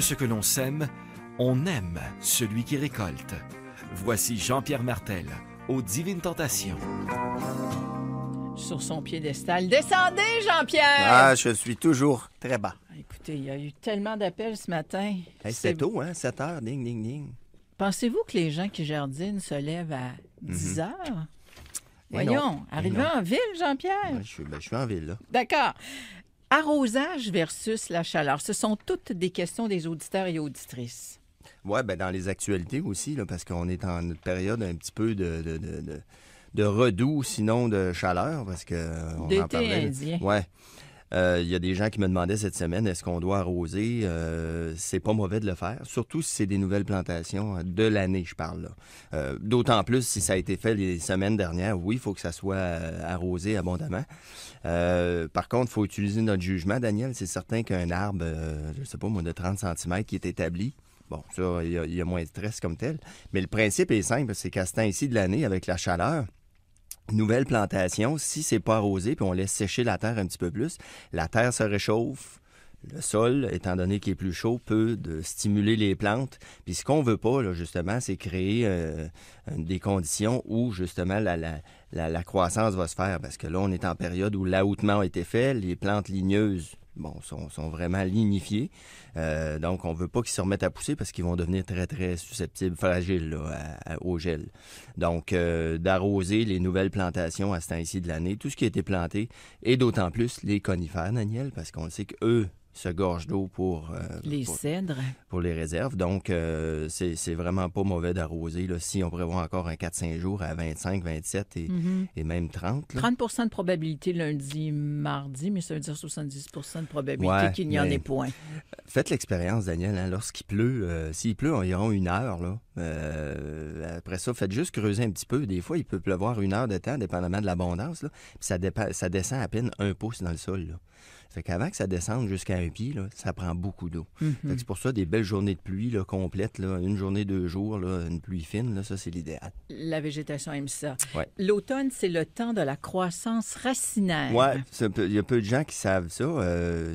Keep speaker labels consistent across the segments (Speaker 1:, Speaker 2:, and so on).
Speaker 1: ce que l'on sème, on aime celui qui récolte. Voici Jean-Pierre Martel aux Divines Tentations.
Speaker 2: Sur son piédestal. Descendez, Jean-Pierre!
Speaker 3: Ah, je suis toujours très bas.
Speaker 2: Écoutez, il y a eu tellement d'appels ce matin.
Speaker 3: Hey, c'était tôt, hein? 7 heures, ding, ding, ding.
Speaker 2: Pensez-vous que les gens qui jardinent se lèvent à 10 heures?
Speaker 3: Et
Speaker 2: Voyons,
Speaker 3: non.
Speaker 2: arrivé en ville, Jean-Pierre?
Speaker 3: Ouais, je suis en ville, là.
Speaker 2: D'accord. Arrosage versus la chaleur, ce sont toutes des questions des auditeurs et auditrices.
Speaker 3: Oui, bien, dans les actualités aussi, là, parce qu'on est en une période un petit peu de redoux, sinon de chaleur, parce que on en
Speaker 2: D'été
Speaker 3: parlait.
Speaker 2: indien.
Speaker 3: Oui. Il y a des gens qui me demandaient cette semaine, est-ce qu'on doit arroser? C'est pas mauvais de le faire, surtout si c'est des nouvelles plantations de l'année, je parle là. D'autant plus si ça a été fait les semaines dernières, oui, il faut que ça soit arrosé abondamment. Par contre, il faut utiliser notre jugement, Daniel. C'est certain qu'un arbre, je sais pas moi, de 30 cm qui est établi, bon, ça, il y a moins de stress comme tel. Mais le principe est simple, c'est qu'à ce temps-ci de l'année, avec la chaleur, nouvelle plantation, si c'est pas arrosé, puis on laisse sécher la terre un petit peu plus, la terre se réchauffe. Le sol, étant donné qu'il est plus chaud, peut stimuler les plantes. Puis ce qu'on veut pas, là, justement, c'est créer des conditions où, justement, la croissance va se faire. Parce que là, on est en période où l'ahoutement a été fait, les plantes ligneuses, bon, sont vraiment lignifiées. Donc, on veut pas qu'ils se remettent à pousser parce qu'ils vont devenir très, très susceptibles, fragiles là, au gel. Donc, d'arroser les nouvelles plantations à ce temps-ci de l'année, tout ce qui a été planté, et d'autant plus les conifères, Daniel, parce qu'on sait qu'eux se gorgent d'eau pour
Speaker 2: cèdres.
Speaker 3: Pour les réserves. Donc, c'est vraiment pas mauvais d'arroser. Là, si on prévoit encore un 4-5 jours à 25, 27 et même 30. Là.
Speaker 2: 30 de probabilité lundi, mardi, mais ça veut dire 70 de probabilité qu'il n'y en ait point.
Speaker 3: Faites l'expérience, Daniel. Hein, lorsqu'il pleut, s'il pleut environ 1 heure, là, après ça, faites juste creuser un petit peu. Des fois, il peut pleuvoir 1 heure de temps, dépendamment de l'abondance. Là, puis ça descend à peine 1 pouce dans le sol. Là. Fait qu'avant que ça descende jusqu'à 1 pied, là, ça prend beaucoup d'eau. Fait que c'est pour ça, des belles journées de pluie là, complètes, là, 1 journée, 2 jours, là, une pluie fine, là, ça, c'est l'idéal.
Speaker 2: La végétation aime ça.
Speaker 3: Ouais.
Speaker 2: L'automne, c'est le temps de la croissance racinaire.
Speaker 3: Oui, il y a peu de gens qui savent ça.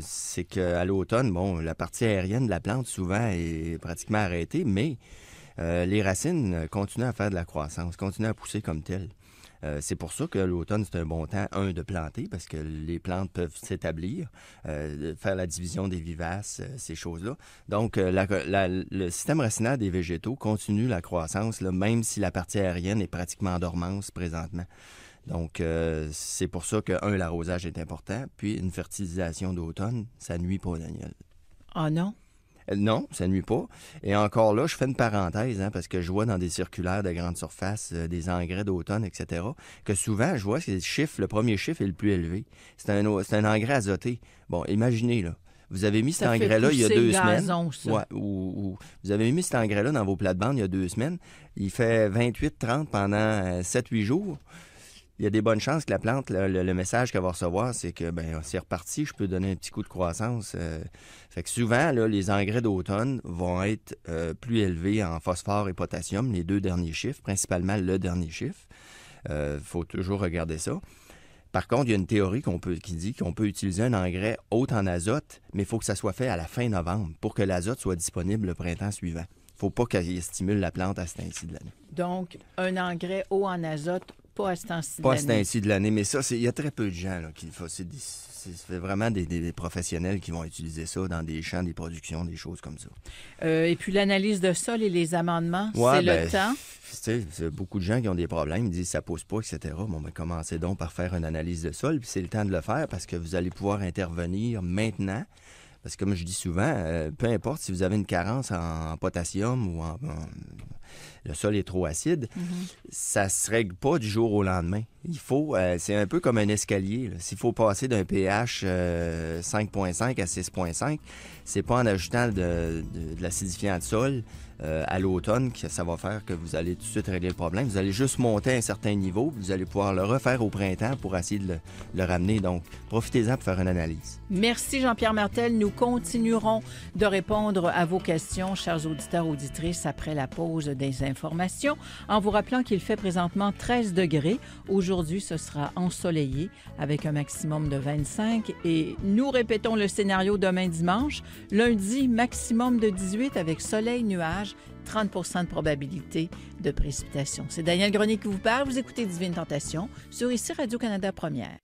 Speaker 3: C'est qu'à l'automne, bon, la partie aérienne de la plante, souvent, est pratiquement arrêtée, mais les racines continuent à faire de la croissance, continuent à pousser comme telles. C'est pour ça que l'automne, c'est un bon temps, de planter, parce que les plantes peuvent s'établir, faire la division des vivaces, ces choses-là. Donc, le système racinaire des végétaux continue la croissance, là, même si la partie aérienne est pratiquement en dormance présentement. Donc, c'est pour ça que, l'arrosage est important, puis une fertilisation d'automne, ça nuit pas, Daniel.
Speaker 2: Ah non?
Speaker 3: Non, ça nuit pas. Et encore là, je fais une parenthèse, hein, parce que je vois dans des circulaires de grande surface, des engrais d'automne, etc., que souvent, je vois que le premier chiffre est le plus élevé. C'est un engrais azoté. Bon, imaginez, là. Vous avez mis cet engrais-là il y a 2 semaines. Ouais, ou vous avez mis cet engrais-là dans vos plates-bandes il y a 2 semaines. Il fait 28-30 pendant 7-8 jours. Il y a des bonnes chances que la plante, le message qu'elle va recevoir, c'est que c'est reparti, je peux donner un petit coup de croissance. Fait que souvent, là, les engrais d'automne vont être plus élevés en phosphore et potassium, les 2 derniers chiffres, principalement le dernier chiffre. Faut toujours regarder ça. Par contre, il y a une théorie qui dit qu'on peut utiliser un engrais haut en azote, mais il faut que ça soit fait à la fin novembre pour que l'azote soit disponible le printemps suivant. Il ne faut pas qu'il stimule la plante à ce temps-ci de l'année.
Speaker 2: Donc, un engrais haut en azote, pas à ce temps-ci de
Speaker 3: l'année. Pas à
Speaker 2: ce
Speaker 3: ce temps-ci de l'année, mais ça, il y a très peu de gens là, qui le font. C'est vraiment des professionnels qui vont utiliser ça dans des champs, des productions, des choses comme ça.
Speaker 2: Et puis l'analyse de sol et les amendements, c'est le temps?
Speaker 3: C'est beaucoup de gens qui ont des problèmes, ils disent ça pousse pas, etc. Bon, commencez donc par faire une analyse de sol, puis c'est le temps de le faire parce que vous allez pouvoir intervenir maintenant. Parce que comme je dis souvent, peu importe si vous avez une carence en potassium ou le sol est trop acide, ça ne se règle pas du jour au lendemain. Il faut, c'est un peu comme un escalier. Là. S'il faut passer d'un pH 5.5 à 6.5, c'est pas en ajoutant de l'acidifiant de sol à l'automne que ça va faire que vous allez tout de suite régler le problème. Vous allez juste monter à un certain niveau, vous allez pouvoir le refaire au printemps pour essayer de le ramener. Donc, profitez-en pour faire une analyse.
Speaker 2: Merci Jean-Pierre Martel. Nous continuerons de répondre à vos questions, chers auditeurs, auditrices, après la pause des informations. informations en vous rappelant qu'il fait présentement 13 degrés. Aujourd'hui, ce sera ensoleillé avec un maximum de 25 et nous répétons le scénario demain dimanche. Lundi, maximum de 18 avec soleil, nuages, 30 % de probabilité de précipitation. C'est Daniel Grenier qui vous parle. Vous écoutez Divine Tentation sur ici Radio-Canada Première.